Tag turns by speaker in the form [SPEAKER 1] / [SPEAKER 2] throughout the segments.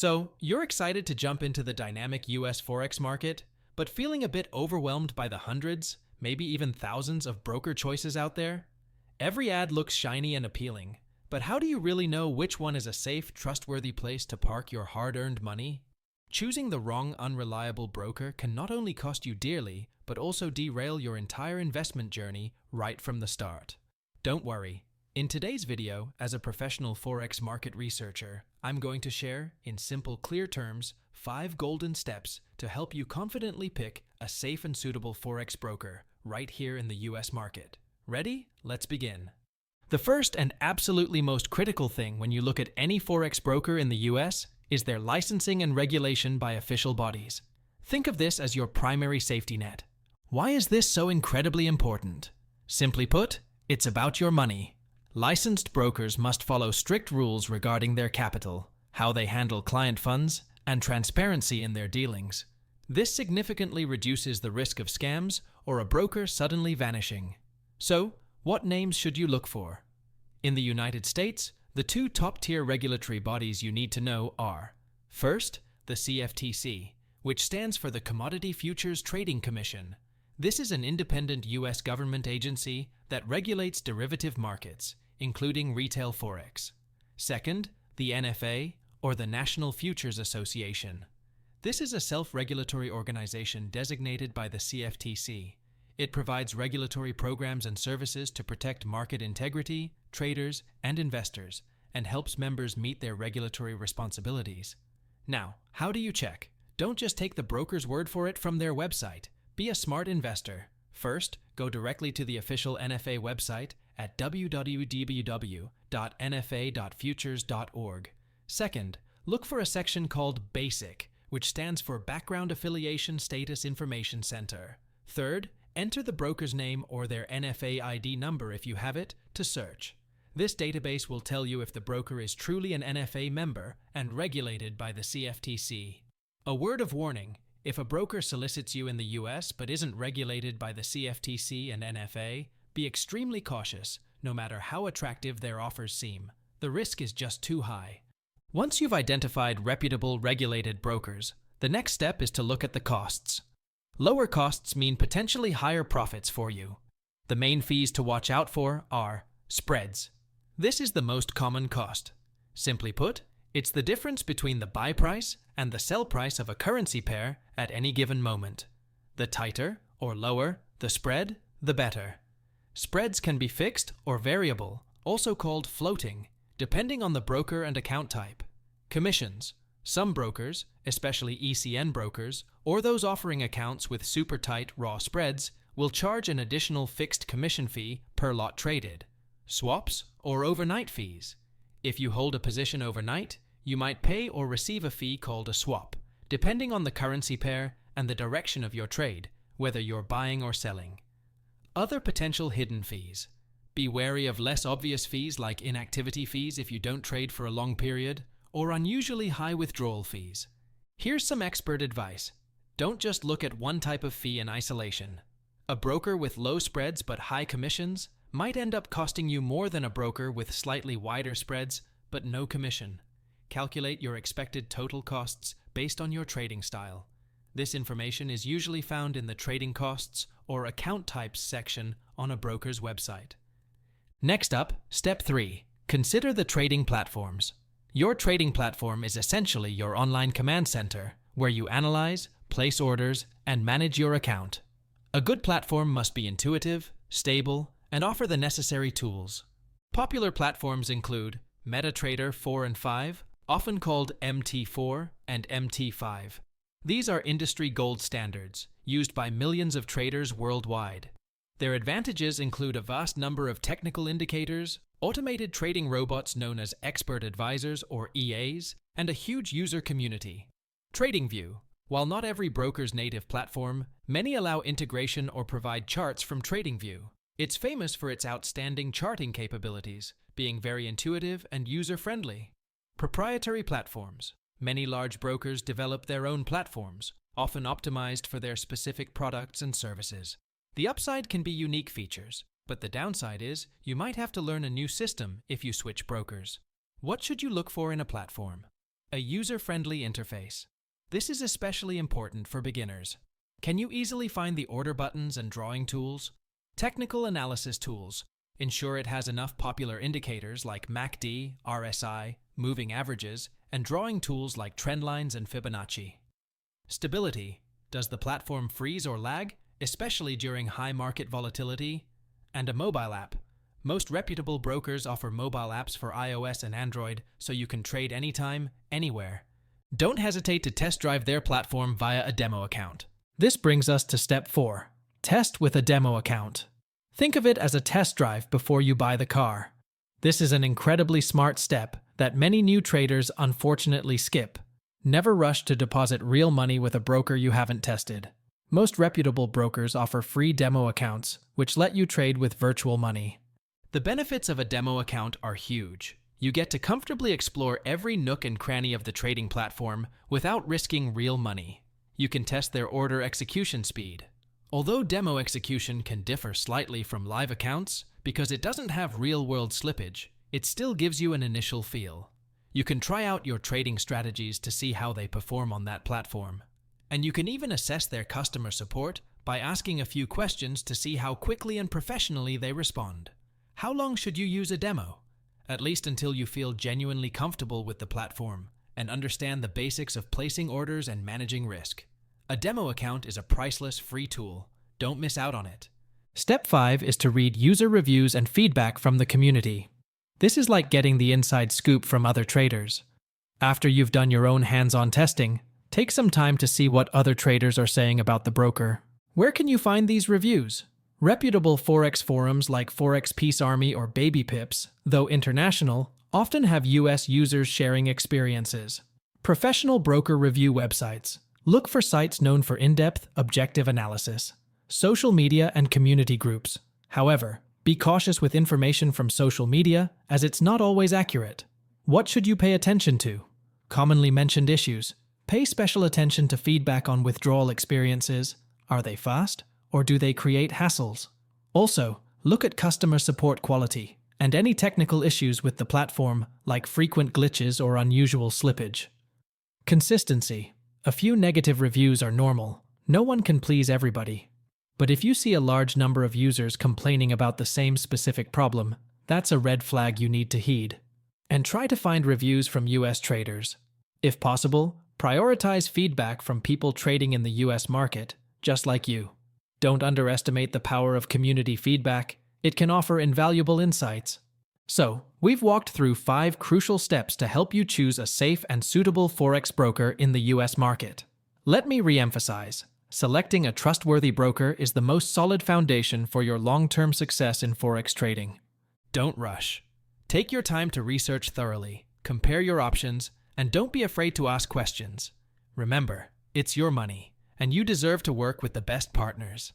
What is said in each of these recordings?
[SPEAKER 1] So, you're excited to jump into the dynamic US Forex market, but feeling a bit overwhelmed by the hundreds, maybe even thousands of broker choices out there? Every ad looks shiny and appealing, but how do you really know which one is a safe, trustworthy place to park your hard-earned money? Choosing the wrong, unreliable broker can not only cost you dearly, but also derail your entire investment journey right from the start. Don't worry. In today's video, as a professional Forex market researcher, I'm going to share, in simple, clear terms, 5 golden steps to help you confidently pick a safe and suitable Forex broker right here in the US market. Ready? Let's begin. The first and absolutely most critical thing when you look at any Forex broker in the US is their licensing and regulation by official bodies. Think of this as your primary safety net. Why is this so incredibly important? Simply put, it's about your money. Licensed brokers must follow strict rules regarding their capital, how they handle client funds, and transparency in their dealings. This significantly reduces the risk of scams or a broker suddenly vanishing. So, what names should you look for? In the United States, the 2 top-tier regulatory bodies you need to know are: first, the CFTC, which stands for the Commodity Futures Trading Commission. This is an independent U.S. government agency that regulates derivative markets, including retail forex. Second, the NFA, or the National Futures Association. This is a self-regulatory organization designated by the CFTC. It provides regulatory programs and services to protect market integrity, traders, and investors, and helps members meet their regulatory responsibilities. Now, how do you check? Don't just take the broker's word for it from their website. Be a smart investor. First, go directly to the official NFA website at www.nfa.futures.org. Second, look for a section called BASIC, which stands for Background Affiliation Status Information Center. Third, enter the broker's name or their NFA ID number if you have it to search. This database will tell you if the broker is truly an NFA member and regulated by the CFTC. A word of warning: if a broker solicits you in the US but isn't regulated by the CFTC and NFA, be extremely cautious, no matter how attractive their offers seem. The risk is just too high. Once you've identified reputable, regulated brokers, the next step is to look at the costs. Lower costs mean potentially higher profits for you. The main fees to watch out for are spreads. This is the most common cost. Simply put, it's the difference between the buy price and the sell price of a currency pair at any given moment. The tighter or lower the spread, the better. Spreads can be fixed or variable, also called floating, depending on the broker and account type. Commissions. Some brokers, especially ECN brokers, or those offering accounts with super tight raw spreads, will charge an additional fixed commission fee per lot traded. Swaps or overnight fees. If you hold a position overnight, you might pay or receive a fee called a swap, depending on the currency pair and the direction of your trade, whether you're buying or selling. Other potential hidden fees. Be wary of less obvious fees like inactivity fees if you don't trade for a long period, or unusually high withdrawal fees. Here's some expert advice. Don't just look at one type of fee in isolation. A broker with low spreads but high commissions might end up costing you more than a broker with slightly wider spreads but no commission. Calculate your expected total costs based on your trading style. This information is usually found in the trading costs or account types section on a broker's website. Next up, step 3. Consider the trading platforms. Your trading platform is essentially your online command center, where you analyze, place orders, and manage your account. A good platform must be intuitive, stable, and offer the necessary tools. Popular platforms include MetaTrader 4 and 5, often called MT4 and MT5. These are industry gold standards, used by millions of traders worldwide. Their advantages include a vast number of technical indicators, automated trading robots known as expert advisors or EAs, and a huge user community. TradingView. While not every broker's native platform, many allow integration or provide charts from TradingView. It's famous for its outstanding charting capabilities, being very intuitive and user-friendly. Proprietary platforms. Many large brokers develop their own platforms, often optimized for their specific products and services. The upside can be unique features, but the downside is you might have to learn a new system if you switch brokers. What should you look for in a platform? A user-friendly interface. This is especially important for beginners. Can you easily find the order buttons and drawing tools? Technical analysis tools. Ensure it has enough popular indicators like MACD, RSI, moving averages, and drawing tools like trend lines and Fibonacci. Stability. Does the platform freeze or lag, especially during high market volatility? And a mobile app. Most reputable brokers offer mobile apps for iOS and Android, so you can trade anytime, anywhere. Don't hesitate to test drive their platform via a demo account. This brings us to step 4. Test with a demo account. Think of it as a test drive before you buy the car. This is an incredibly smart step that many new traders unfortunately skip. Never rush to deposit real money with a broker you haven't tested. Most reputable brokers offer free demo accounts, which let you trade with virtual money. The benefits of a demo account are huge. You get to comfortably explore every nook and cranny of the trading platform without risking real money. You can test their order execution speed. Although demo execution can differ slightly from live accounts because it doesn't have real-world slippage, it still gives you an initial feel. You can try out your trading strategies to see how they perform on that platform. And you can even assess their customer support by asking a few questions to see how quickly and professionally they respond. How long should you use a demo? At least until you feel genuinely comfortable with the platform and understand the basics of placing orders and managing risk. A demo account is a priceless free tool. Don't miss out on it. Step 5 is to read user reviews and feedback from the community. This is like getting the inside scoop from other traders. After you've done your own hands-on testing, take some time to see what other traders are saying about the broker. Where can you find these reviews? Reputable Forex forums like Forex Peace Army or Baby Pips, though international, often have US users sharing experiences. Professional broker review websites. Look for sites known for in-depth, objective analysis. Social media and community groups. However, be cautious with information from social media, as it's not always accurate. What should you pay attention to? Commonly mentioned issues. Pay special attention to feedback on withdrawal experiences. Are they fast, or do they create hassles? Also, look at customer support quality and any technical issues with the platform, like frequent glitches or unusual slippage. Consistency. A few negative reviews are normal. No one can please everybody. But if you see a large number of users complaining about the same specific problem, that's a red flag you need to heed. And try to find reviews from US traders. If possible, prioritize feedback from people trading in the US market, just like you. Don't underestimate the power of community feedback. It can offer invaluable insights. So, we've walked through 5 crucial steps to help you choose a safe and suitable Forex broker in the US market. Let me re-emphasize, selecting a trustworthy broker is the most solid foundation for your long-term success in Forex trading. Don't rush. Take your time to research thoroughly, compare your options, and don't be afraid to ask questions. Remember, it's your money, and you deserve to work with the best partners.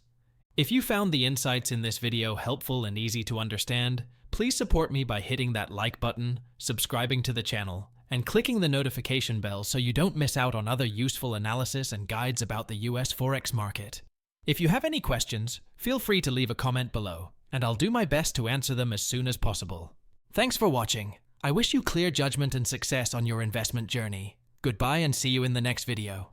[SPEAKER 1] If you found the insights in this video helpful and easy to understand, please support me by hitting that like button, subscribing to the channel, and clicking the notification bell so you don't miss out on other useful analysis and guides about the US Forex market. If you have any questions, feel free to leave a comment below, and I'll do my best to answer them as soon as possible. Thanks for watching. I wish you clear judgment and success on your investment journey. Goodbye and see you in the next video.